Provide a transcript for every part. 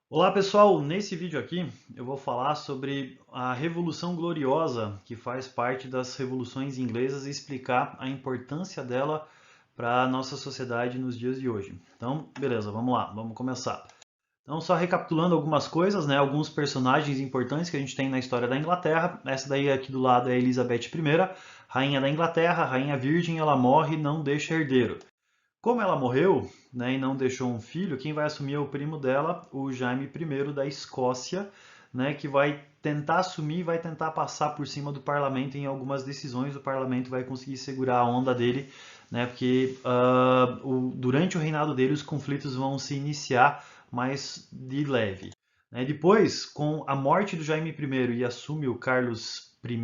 Olá pessoal, nesse vídeo aqui eu vou falar sobre a Revolução Gloriosa, que faz parte das revoluções inglesas, e explicar a importância dela para a nossa sociedade nos dias de hoje. Então, beleza, vamos lá, vamos começar. Então, só recapitulando algumas coisas, né, alguns personagens importantes que a gente tem na história da Inglaterra. Essa daí aqui do lado é Elizabeth I, rainha da Inglaterra, rainha virgem, ela morre e não deixa herdeiro. Como ela morreu, né, e não deixou um filho, quem vai assumir é o primo dela, o Jaime I da Escócia, né, que vai tentar assumir e vai tentar passar por cima do parlamento em algumas decisões. O parlamento vai conseguir segurar a onda dele, né, porque durante o reinado dele os conflitos vão se iniciar mais de leve. Né. Depois, com a morte do Jaime I e assume o Carlos I,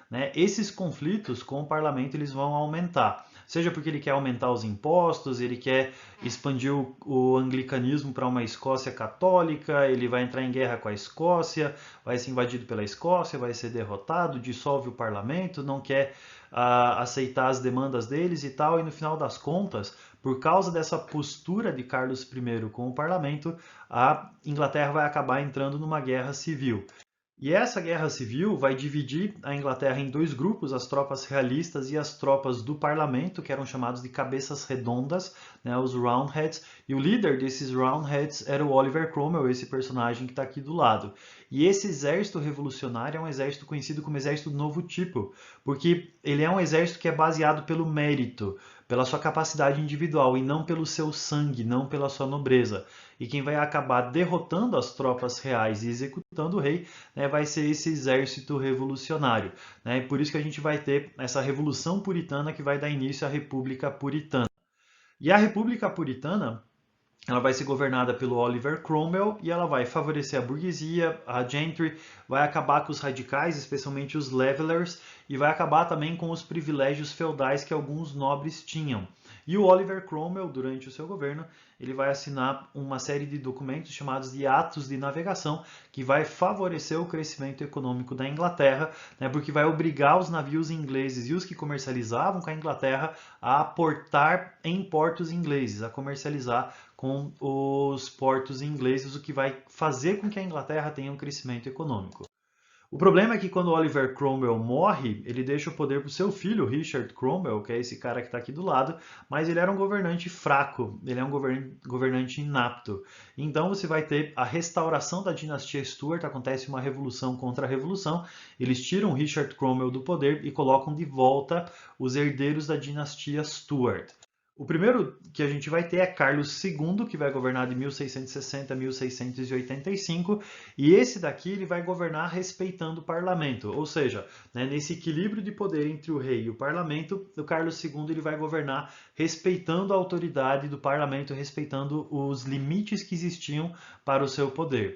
né, esses conflitos com o parlamento eles vão aumentar. Seja porque ele quer aumentar os impostos, ele quer expandir o anglicanismo para uma Escócia católica, ele vai entrar em guerra com a Escócia, vai ser invadido pela Escócia, vai ser derrotado, dissolve o parlamento, não quer aceitar as demandas deles e tal, e no final das contas, por causa dessa postura de Carlos I com o parlamento, a Inglaterra vai acabar entrando numa guerra civil. E essa guerra civil vai dividir a Inglaterra em dois grupos, as tropas realistas e as tropas do parlamento, que eram chamados de cabeças redondas, né, os Roundheads, e o líder desses Roundheads era o Oliver Cromwell, esse personagem que está aqui do lado. E esse exército revolucionário é um exército conhecido como exército do novo tipo, porque ele é um exército que é baseado pelo mérito, pela sua capacidade individual e não pelo seu sangue, não pela sua nobreza. E quem vai acabar derrotando as tropas reais e executando o rei, né, vai ser esse exército revolucionário. Né? E por isso que a gente vai ter essa revolução puritana que vai dar início à República Puritana. E a República Puritana ela vai ser governada pelo Oliver Cromwell e ela vai favorecer a burguesia, a gentry, vai acabar com os radicais, especialmente os levelers, e vai acabar também com os privilégios feudais que alguns nobres tinham. E o Oliver Cromwell, durante o seu governo, ele vai assinar uma série de documentos chamados de Atos de Navegação, que vai favorecer o crescimento econômico da Inglaterra, né, porque vai obrigar os navios ingleses e os que comercializavam com a Inglaterra a aportar em portos ingleses, a comercializar com os portos ingleses, o que vai fazer com que a Inglaterra tenha um crescimento econômico. O problema é que quando Oliver Cromwell morre, ele deixa o poder para o seu filho, Richard Cromwell, que é esse cara que está aqui do lado, mas ele era um governante fraco, ele é um governante inapto. Então você vai ter a restauração da dinastia Stuart, acontece uma revolução contra a revolução, eles tiram Richard Cromwell do poder e colocam de volta os herdeiros da dinastia Stuart. O primeiro que a gente vai ter é Carlos II, que vai governar de 1660 a 1685, e esse daqui ele vai governar respeitando o parlamento, ou seja, né, nesse equilíbrio de poder entre o rei e o parlamento, o Carlos II ele vai governar respeitando a autoridade do parlamento, respeitando os limites que existiam para o seu poder.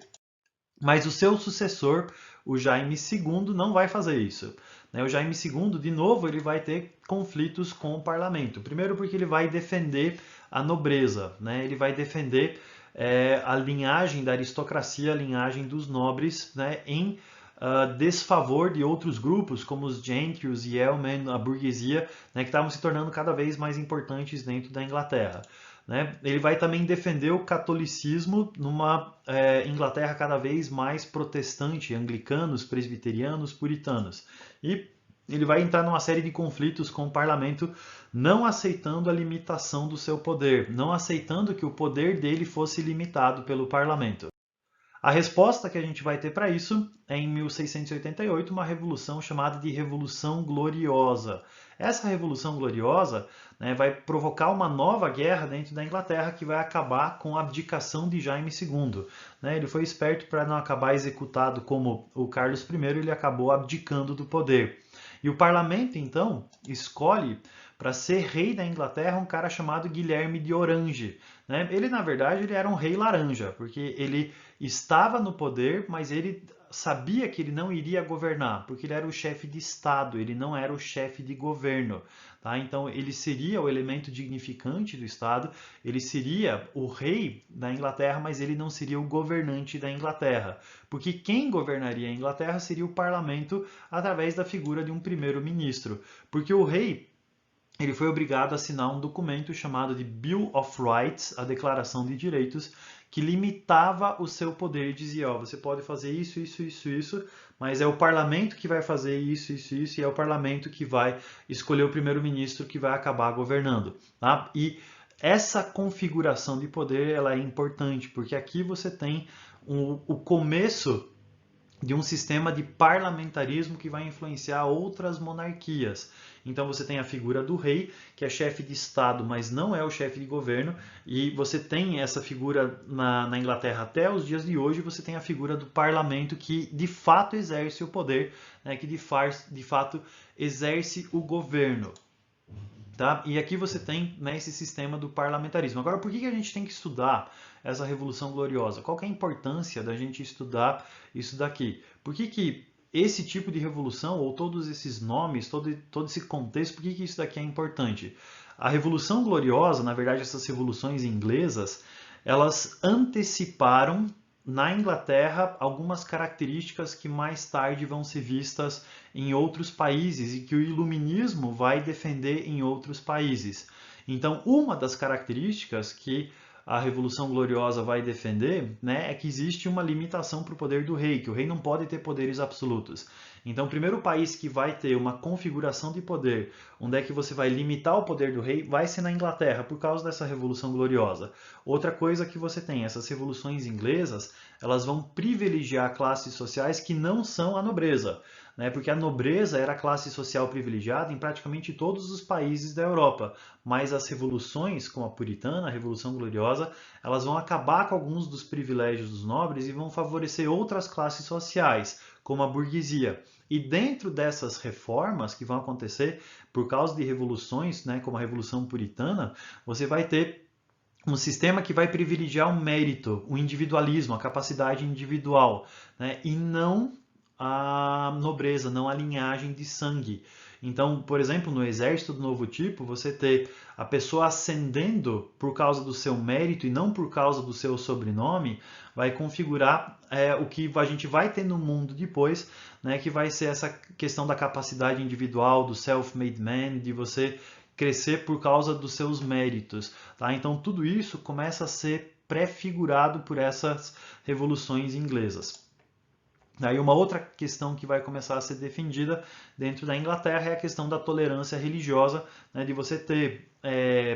Mas o seu sucessor, o Jaime II, não vai fazer isso. Né? O Jaime II, de novo, ele vai ter conflitos com o parlamento. Primeiro porque ele vai defender a nobreza, né? Ele vai defender a linhagem da aristocracia, a linhagem dos nobres, né? Em desfavor de outros grupos, como os gentry, os yeomen, a burguesia, né? Que estavam se tornando cada vez mais importantes dentro da Inglaterra. Né? Ele vai também defender o catolicismo numa Inglaterra cada vez mais protestante, anglicanos, presbiterianos, puritanos. E ele vai entrar numa série de conflitos com o parlamento, não aceitando a limitação do seu poder, não aceitando que o poder dele fosse limitado pelo parlamento. A resposta que a gente vai ter para isso é em 1688, uma revolução chamada de Revolução Gloriosa. Essa Revolução Gloriosa, né, vai provocar uma nova guerra dentro da Inglaterra que vai acabar com a abdicação de Jaime II. Né? Ele foi esperto para não acabar executado como o Carlos I, ele acabou abdicando do poder. E o parlamento, então, escolhe para ser rei da Inglaterra um cara chamado Guilherme de Orange. Né? Ele, na verdade, ele era um rei laranja, porque ele estava no poder, mas ele sabia que ele não iria governar, porque ele era o chefe de Estado, ele não era o chefe de governo. Tá? Então, ele seria o elemento dignificante do Estado, ele seria o rei da Inglaterra, mas ele não seria o governante da Inglaterra, porque quem governaria a Inglaterra seria o parlamento através da figura de um primeiro-ministro, porque o rei ele foi obrigado a assinar um documento chamado de Bill of Rights, a Declaração de Direitos, que limitava o seu poder e dizia, ó, você pode fazer isso, isso, isso, isso, mas é o parlamento que vai fazer isso, isso, isso, e é o parlamento que vai escolher o primeiro-ministro que vai acabar governando, tá? E essa configuração de poder, ela é importante, porque aqui você tem o começo de um sistema de parlamentarismo que vai influenciar outras monarquias. Então você tem a figura do rei, que é chefe de Estado, mas não é o chefe de governo, e você tem essa figura na Inglaterra até os dias de hoje, você tem a figura do parlamento que de fato exerce o poder, né, que de fato exerce o governo. Tá? E aqui você tem, né, esse sistema do parlamentarismo. Agora, por que a gente tem que estudar essa Revolução Gloriosa? Qual que é a importância da gente estudar isso daqui? Por que esse tipo de revolução, ou todos esses nomes, todo esse contexto, por que isso daqui é importante? A Revolução Gloriosa, na verdade, essas revoluções inglesas, elas anteciparam na Inglaterra algumas características que mais tarde vão ser vistas em outros países e que o iluminismo vai defender em outros países. Então, uma das características que a Revolução Gloriosa vai defender, né, é que existe uma limitação para o poder do rei, que o rei não pode ter poderes absolutos. Então, o primeiro país que vai ter uma configuração de poder, onde é que você vai limitar o poder do rei, vai ser na Inglaterra, por causa dessa Revolução Gloriosa. Outra coisa que você tem, essas revoluções inglesas, elas vão privilegiar classes sociais que não são a nobreza, né? Porque a nobreza era a classe social privilegiada em praticamente todos os países da Europa, mas as revoluções, como a puritana, a Revolução Gloriosa, elas vão acabar com alguns dos privilégios dos nobres e vão favorecer outras classes sociais, como a burguesia. E dentro dessas reformas que vão acontecer por causa de revoluções, né, como a Revolução Puritana, você vai ter um sistema que vai privilegiar o mérito, o individualismo, a capacidade individual, né, e não a nobreza, não a linhagem de sangue. Então, por exemplo, no exército do novo tipo, você ter a pessoa ascendendo por causa do seu mérito e não por causa do seu sobrenome, vai configurar o que a gente vai ter no mundo depois, né, que vai ser essa questão da capacidade individual, do self-made man, de você crescer por causa dos seus méritos. Tá? Então, tudo isso começa a ser prefigurado por essas revoluções inglesas. Aí uma outra questão que vai começar a ser defendida dentro da Inglaterra é a questão da tolerância religiosa, né, de você ter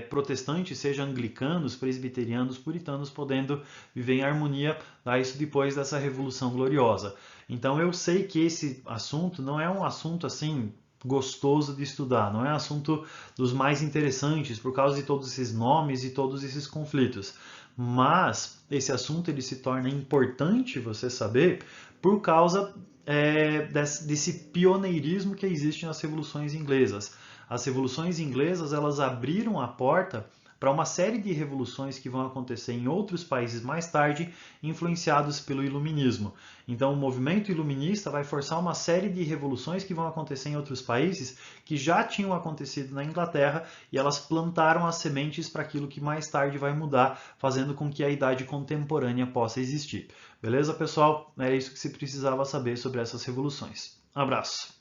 protestantes, seja anglicanos, presbiterianos, puritanos, podendo viver em harmonia, tá, isso depois dessa Revolução Gloriosa. Então eu sei que esse assunto não é um assunto assim gostoso de estudar, não é um assunto dos mais interessantes por causa de todos esses nomes e todos esses conflitos. Mas esse assunto ele se torna importante você saber por causa desse pioneirismo que existe nas revoluções inglesas. As revoluções inglesas elas abriram a porta para uma série de revoluções que vão acontecer em outros países mais tarde, influenciados pelo iluminismo. Então, o movimento iluminista vai forçar uma série de revoluções que vão acontecer em outros países que já tinham acontecido na Inglaterra e elas plantaram as sementes para aquilo que mais tarde vai mudar, fazendo com que a idade contemporânea possa existir. Beleza, pessoal? Era isso que se precisava saber sobre essas revoluções. Abraço!